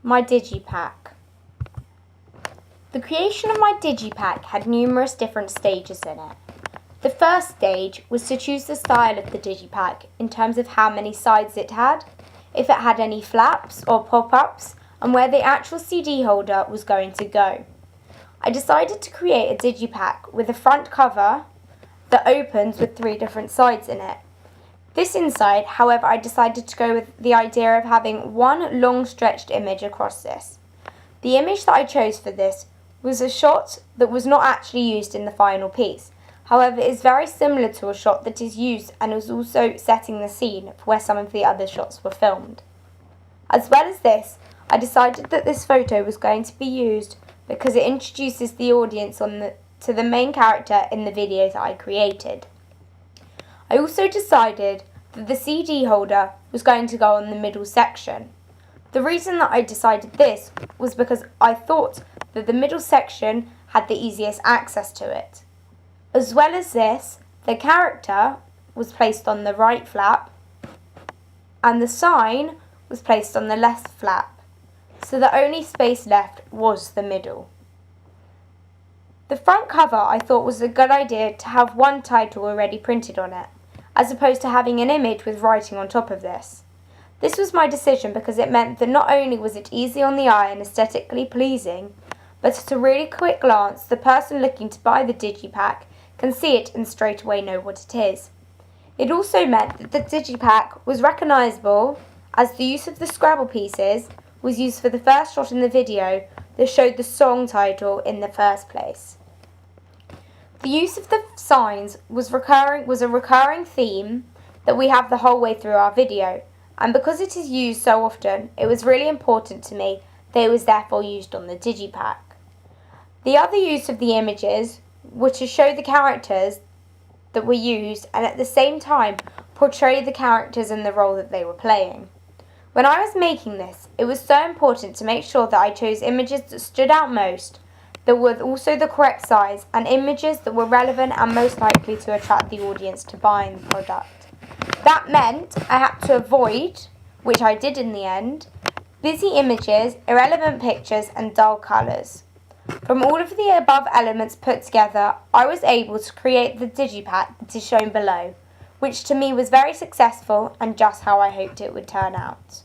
My Digi Pack. The creation of my Digi Pack had numerous different stages in it. The first stage was to choose the style of the Digi Pack in terms of how many sides it had, if it had any flaps or pop-ups, and where the actual CD holder was going to go. I decided to create a Digi Pack with a front cover that opens with 3 different sides in it. This inside, however, I decided to go with the idea of having one long stretched image across this. The image that I chose for this was a shot that was not actually used in the final piece. However, it is very similar to a shot that is used and was also setting the scene for where some of the other shots were filmed. As well as this, I decided that this photo was going to be used because it introduces the audience to the main character in the video that I created. I also decided that the CD holder was going to go on the middle section. The reason that I decided this was because I thought that the middle section had the easiest access to it. As well as this, the character was placed on the right flap and the sign was placed on the left flap, so the only space left was the middle. The front cover I thought was a good idea to have one title already printed on it, as opposed to having an image with writing on top of this. This was my decision because it meant that not only was it easy on the eye and aesthetically pleasing, but at a really quick glance the person looking to buy the Digi Pack can see it and straight away know what it is. It also meant that the Digi Pack was recognisable as the use of the Scrabble pieces was used for the first shot in the video that showed the song title in the first place. The use of the signs was a recurring theme that we have the whole way through our video, and because it is used so often, it was really important to me that it was therefore used on the Digi Pack. The other use of the images were to show the characters that were used and at the same time portray the characters in the role that they were playing. When I was making this, it was so important to make sure that I chose images that stood out most, that were also the correct size, and images that were relevant and most likely to attract the audience to buying the product. That meant I had to avoid, which I did in the end, busy images, irrelevant pictures and dull colours. From all of the above elements put together, I was able to create the Digi Pack that is shown below, which to me was very successful and just how I hoped it would turn out.